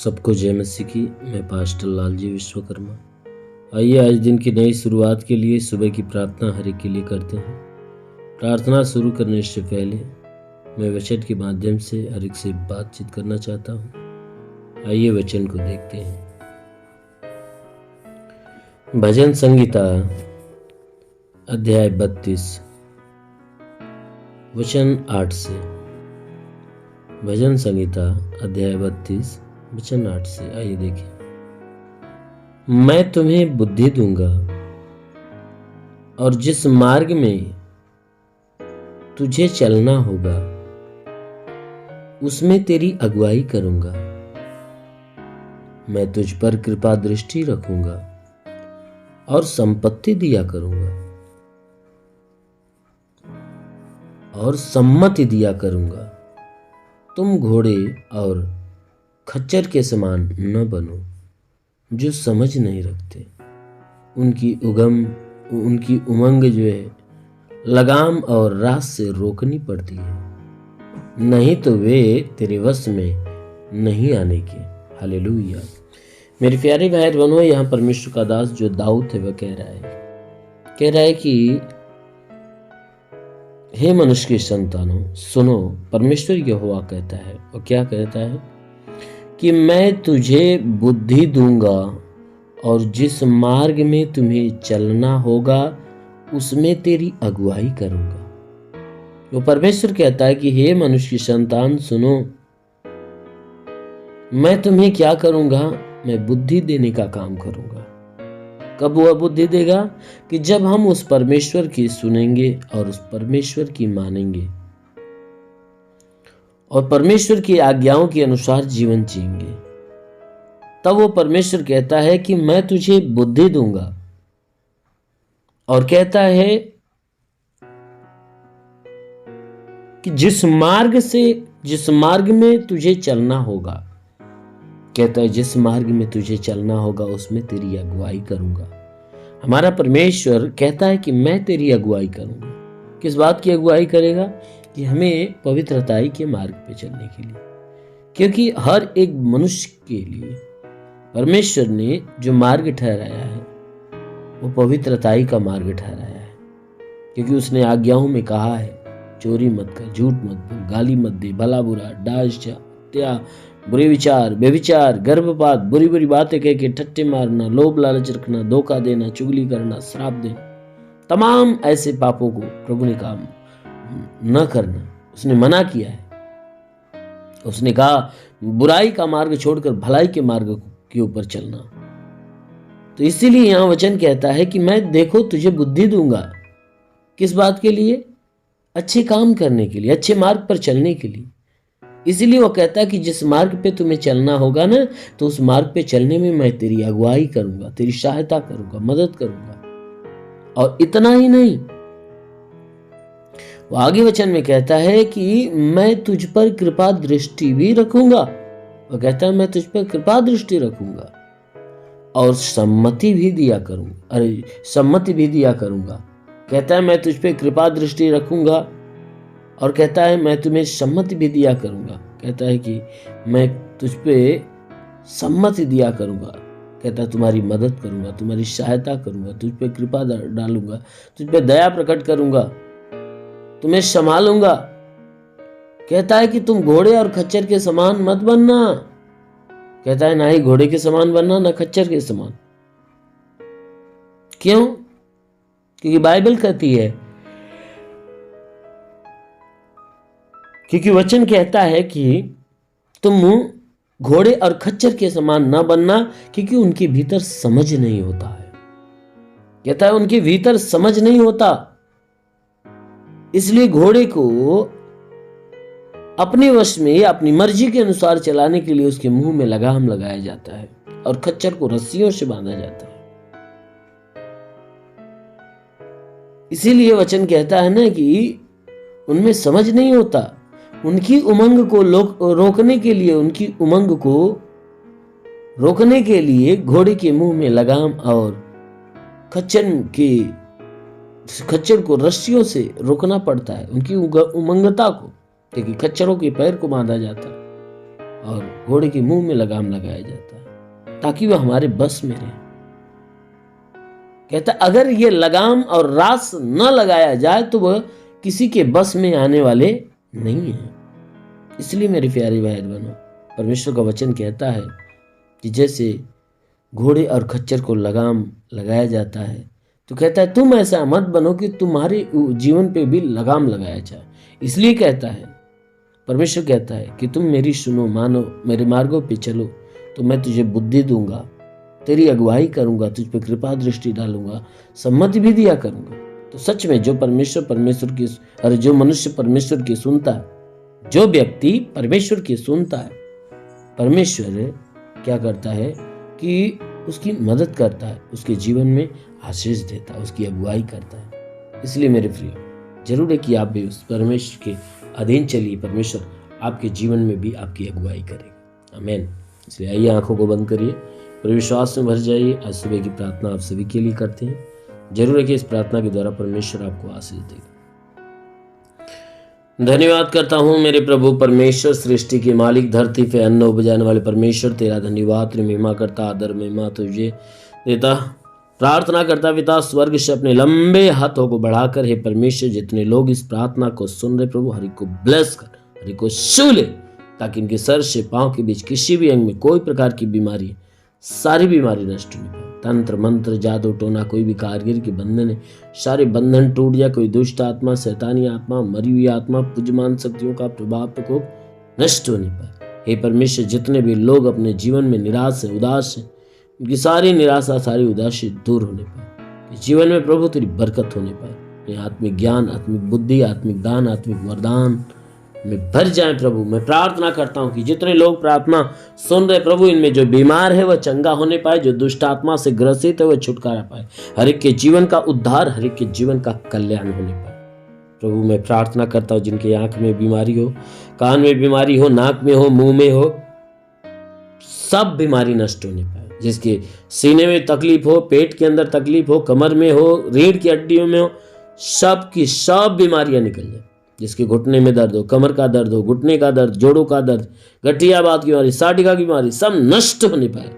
सबको जय मसीह की। मैं पास्टर लालजी विश्वकर्मा। आइए आज दिन की नई शुरुआत के लिए सुबह की प्रार्थना हर एक के लिए करते हैं। प्रार्थना शुरू करने से पहले मैं वचन के माध्यम से हर एक से बातचीत करना चाहता हूँ। आइए वचन को देखते हैं। भजन संहिता अध्याय 32 वचन 8 से। भजन संहिता अध्याय 32 वचन 8 से। आइए देखें। मैं तुम्हें बुद्धि दूंगा और जिस मार्ग में तुझे चलना होगा उसमें तेरी अगुवाई करूंगा। मैं तुझ पर कृपा दृष्टि रखूंगा और संपत्ति दिया करूंगा और सम्मति दिया करूंगा। तुम घोड़े और खच्चर के समान न बनो जो समझ नहीं रखते। उनकी उमंग जो है लगाम और रास से रोकनी पड़ती है, नहीं तो वे तेरे वश में नहीं आने के। हालेलुया। मेरे प्यारे भाई बहनों, यहाँ परमेश्वर का दास जो दाऊद है वह कह रहा है कि हे मनुष्य के संतानों सुनो, परमेश्वर यहोवा कहता है। और क्या कहता है कि मैं तुझे बुद्धि दूंगा और जिस मार्ग में तुम्हें चलना होगा उसमें तेरी अगुवाई करूंगा। वो परमेश्वर कहता है कि हे मनुष्य की संतान सुनो, मैं तुम्हें क्या करूंगा? मैं बुद्धि देने का काम करूंगा। कब वह बुद्धि देगा? कि जब हम उस परमेश्वर की सुनेंगे और उस परमेश्वर की मानेंगे और परमेश्वर की आज्ञाओं के अनुसार जीवन जिएंगे, तब वो परमेश्वर कहता है कि मैं तुझे बुद्धि दूंगा। और कहता है कि जिस मार्ग में तुझे चलना होगा, कहता है जिस मार्ग में तुझे चलना होगा उसमें तेरी अगुवाई करूंगा। हमारा परमेश्वर कहता है कि मैं तेरी अगुवाई करूंगा। किस बात की अगुवाई करेगा? कि हमें पवित्रताई के मार्ग पे चलने के लिए। क्योंकि हर एक मनुष्य के लिए परमेश्वर ने जो मार्ग ठहराया है वो पवित्रताई का मार्ग ठहराया है। क्योंकि उसने आज्ञाओं में कहा है चोरी मत कर, झूठ मत बोल, गाली मत दे, भला बुरा, डांस, हत्या, बुरे विचार, व्यभिचार, गर्भपात, बुरी बुरी बातें कह के ठट्टे मारना, लोभ लालच रखना, धोखा देना, चुगली करना, श्राप देना, तमाम ऐसे पापों को प्रभु ने कहा न करना। उसने मना किया है। उसने कहा बुराई का मार्ग छोड़कर भलाई के मार्ग के ऊपर चलना। तो इसीलिए यहां वचन कहता है कि मैं देखो तुझे बुद्धि दूंगा। किस बात के लिए? अच्छे काम करने के लिए, अच्छे मार्ग पर चलने के लिए। इसीलिए वो कहता है कि जिस मार्ग पे तुम्हें चलना होगा ना, तो उस मार्ग पे चलने में मैं तेरी अगुवाई करूंगा, तेरी सहायता करूंगा, मदद करूंगा। और इतना ही नहीं, वो आगे वचन में कहता है कि मैं तुझ पर कृपा दृष्टि भी रखूंगा। वो कहता है मैं तुझ पर कृपा दृष्टि रखूंगा और सम्मति भी दिया करूंगा। कहता है मैं तुझ पे कृपा दृष्टि रखूंगा और कहता है मैं तुम्हें सम्मति भी दिया करूंगा। कहता है कि मैं तुझ पे सम्मति दिया करूंगा। कहता है तुम्हारी मदद करूंगा, तुम्हारी सहायता करूंगा, तुझ पे कृपा डालूंगा, तुझ पे दया प्रकट करूंगा, तुम्हें संभालूंगा। कहता है कि तुम घोड़े और खच्चर के समान मत बनना। कहता है ना ही घोड़े के समान बनना, ना खच्चर के समान। क्यों? क्योंकि बाइबल कहती है, क्योंकि वचन कहता है कि तुम घोड़े और खच्चर के समान ना बनना, क्योंकि उनके भीतर समझ नहीं होता है। कहता है उनके भीतर समझ नहीं होता, इसलिए घोड़े को अपने वश में या अपनी मर्जी के अनुसार चलाने के लिए उसके मुंह में लगाम लगाया जाता है और खच्चर को रस्सियों से बांधा जाता है। इसीलिए वचन कहता है ना कि उनमें समझ नहीं होता। उनकी उमंग को रोकने के लिए घोड़े के मुंह में लगाम और खच्चर को रस्सियों से रोकना पड़ता है, उनकी उमंगता को। क्योंकि खच्चरों के पैर को बांधा जाता है, और घोड़े के मुंह में लगाम लगाया जाता है ताकि वह हमारे बस में रहे। कहता अगर ये लगाम और रास न लगाया जाए तो वह किसी के बस में आने वाले नहीं है। इसलिए मेरे प्यारे भाई बहनों, परमेश्वर का वचन कहता है कि जैसे घोड़े और खच्चर को लगाम लगाया जाता है, तो कहता है तुम ऐसा मत बनो कि तुम्हारे जीवन पे भी लगाम लगाया जाए। इसलिए कहता है, परमेश्वर कहता है कि तुम मेरी सुनो, मानो, मेरे मार्गों पे चलो तो मैं तुझे बुद्धि दूंगा, तेरी अगुवाई करूंगा, तुझ पे कृपा दृष्टि डालूंगा, सम्मति भी दिया करूंगा। तो सच में जो परमेश्वर की और जो मनुष्य परमेश्वर की सुनता है, जो व्यक्ति परमेश्वर की सुनता है, परमेश्वर क्या करता है कि उसकी मदद करता है, उसके जीवन में आशीष देता है, उसकी अगुवाई करता है। इसलिए मेरे प्रिय, जरूर है कि आप भी उस परमेश्वर के अधीन चलिए, परमेश्वर आपके जीवन में भी आपकी अगुवाई करेगा। आमीन। इसलिए आइए आंखों को बंद करिए, विश्वास में भर जाइए। आज सुबह की प्रार्थना आप सभी के लिए करते हैं। जरूर है कि इस प्रार्थना के द्वारा परमेश्वर आपको आशीष देगा। धन्यवाद करता हूँ मेरे प्रभु परमेश्वर, सृष्टि के मालिक, धरती पे अन्न उपजाने वाले परमेश्वर, तेरा धन्यवाद, तेरी महिमा करता, आदर महिमा तुझे देता। प्रार्थना करता पिता, स्वर्ग से अपने लंबे हाथों को बढ़ाकर, हे परमेश्वर, जितने लोग इस प्रार्थना को सुन रहे प्रभु, हर एक को ब्लेस कर, हर एक को छू ले, ताकि इनके सर से पांव के बीच किसी भी अंग में कोई प्रकार की बीमारी, सारी बीमारी नष्ट होने पाए। तंत्र मंत्र जादू टोना, कोई भी कारीगर के बंधन है, सारे बंधन टूट जाए। कोई दुष्ट आत्मा, शैतानी आत्मा, मरी हुई आत्मा, पुजमान शक्तियों का प्रभाव प्रकोप नष्ट होने पाए। हे परमेश्वर, जितने भी लोग अपने जीवन में निराश है, उदास है, उनकी सारी निराशा, सारी उदासी दूर होने पाए। जीवन में प्रभु तेरी बरकत होने पाए। आत्मिक ज्ञान, आत्मिक बुद्धि, आत्मिक दान, आत्मिक वरदान में भर जाए प्रभु। मैं प्रार्थना करता हूँ कि जितने लोग प्रार्थना सुन रहे प्रभु, इनमें जो बीमार है वह चंगा होने पाए, जो दुष्ट आत्मा से ग्रसित है वह छुटकारा पाए, हर एक के जीवन का उद्धार, हर एक के जीवन का कल्याण होने पाए। प्रभु मैं प्रार्थना करता हूँ जिनके आंख में बीमारी हो, कान में बीमारी हो, नाक में हो, मुंह में हो, सब बीमारी नष्ट होने पाए। जिसके सीने में तकलीफ हो, पेट के अंदर तकलीफ हो, कमर में हो, रीढ़ की हड्डियों में हो, सब की सब बीमारियां निकल जाए। जिसके घुटने में दर्द हो, कमर का दर्द हो, घुटने का दर्द, जोड़ों का दर्द, गठियाबात की बीमारी, साटिका की बीमारी, सब नष्ट होने पाए।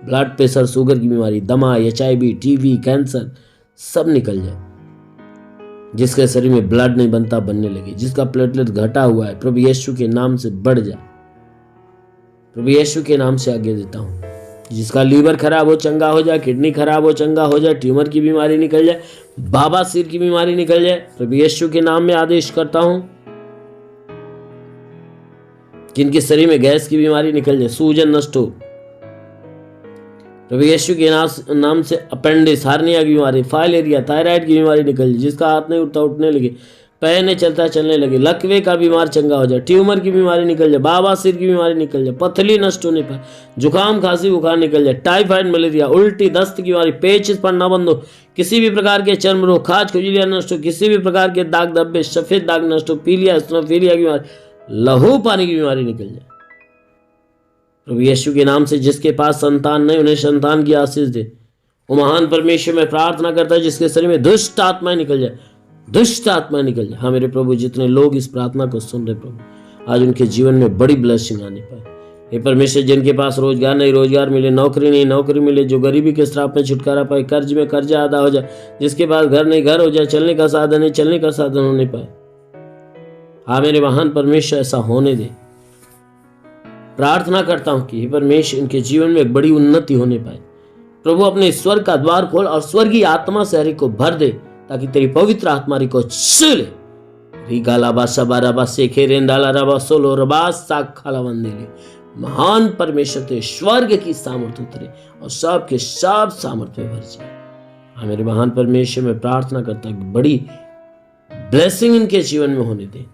ब्लड प्रेशर, शुगर की बीमारी, दमा, HIV, TB, कैंसर, सब निकल जाए। जिसके शरीर में ब्लड नहीं बनता, बनने लगे। जिसका प्लेटलेट घटा हुआ है, प्रभु यीशु के नाम से बढ़ जाए। प्रभु यीशु के नाम से आगे देता हूँ। जिसका लीवर खराब हो, चंगा हो जाए। किडनी खराब हो, चंगा हो जाए। ट्यूमर की बीमारी निकल जाए। बाबासीर की बीमारी निकल जाए। प्रभु यीशु के नाम में आदेश करता हूं। जिनके शरीर में गैस की बीमारी निकल जाए, सूजन नष्ट हो, प्रभु यीशु के नाम से अपेंडिक्स, हार्निया की बीमारी, फाइलेरिया, थायराइड की बीमारी निकल जाए। जिसका हाथ नहीं उठता, उठने लगे, पैर नहीं चलता, चलने लगे, लकवे का बीमार चंगा हो जाए, ट्यूमर की बीमारी निकल जाए, बाबासीर की बीमारी निकल जाए, पथली नष्ट होने पर, जुकाम, खांसी, बुखार निकल जाए, टाइफाइड, मलेरिया, उल्टी, दस्त की बीमारी, पेचिश पड़ना बंद हो, किसी भी प्रकार के चर्म रोग, खाज, खुजलियां नष्ट हो, किसी भी प्रकार के दाग धब्बे, सफेद दाग नष्ट हो, पीलिया, स्नोफीलिया की बीमारी, लहू पानी की बीमारी निकल जाए। प्रभु यीशु के नाम से जिसके पास संतान नहीं, उन्हें संतान की आशीष दे। वो महान परमेश्वर में प्रार्थना करता है जिसके शरीर में दुष्ट आत्माएं निकल जाए, दुष्ट आत्मा निकल जाए। हाँ मेरे प्रभु, जितने लोग इस प्रार्थना को सुन रहे प्रभु, आज उनके जीवन में बड़ी ब्लेसिंग आने पाए। हे परमेश्वर, जिनके पास रोजगार नहीं, रोजगार मिले, नौकरी नहीं, नौकरी मिले, जो गरीबी के श्राप में छुटकारा पाए, कर्ज में कर्जा अदा हो जाए, जिसके पास घर नहीं, घर हो जाए, चलने का साधन नहीं, चलने का साधन होने पाए। हाँ मेरे महान परमेश्वर, ऐसा होने दे। प्रार्थना करता हूं कि हे परमेश्वर, इनके जीवन में बड़ी उन्नति होने पाए। प्रभु अपने स्वर्ग का द्वार खोल और स्वर्गीय आत्मा से हर एक को भर दे, ताकि तेरी पवित्र आत्मा को छू ले। महान परमेश्वर ते स्वर्ग की सामर्थ्य उतरे और सब के सब सामर्थ्य भर जाए। हाँ मेरे महान परमेश्वर, मैं प्रार्थना करता हूं कि बड़ी ब्लेसिंग इनके जीवन में होने दे,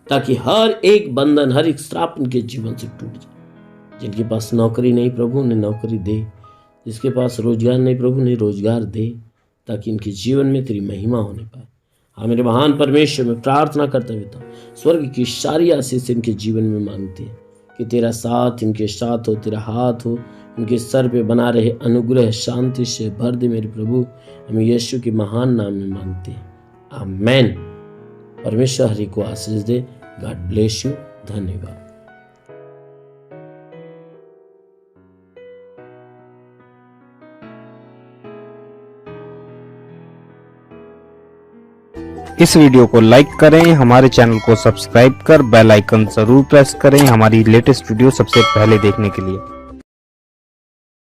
ताकि हर एक बंधन, हर एक श्राप इनके जीवन से टूट जाए। जिनके पास नौकरी नहीं प्रभु, उन्हें नौकरी दे। जिसके पास रोजगार नहीं प्रभु, उन्हें रोजगार दे, ताकि इनके जीवन में तेरी महिमा होने पाए। हाँ मेरे महान परमेश्वर, मैं प्रार्थना करता हुआ स्वर्ग की सारी आशीष इनके जीवन में मांगते हैं कि तेरा साथ इनके साथ हो, तेरा हाथ हो, इनके सर पे बना रहे, अनुग्रह शांति से भर दे मेरे प्रभु। हम यीशु के महान नाम में मांगते हैं, आमेन। परमेश्वर हरि को आशीष दे। God bless you. धन्यवाद। इस वीडियो को लाइक करें, हमारे चैनल को सब्सक्राइब कर बेल आइकन जरूर प्रेस करें हमारी लेटेस्ट वीडियो सबसे पहले देखने के लिए।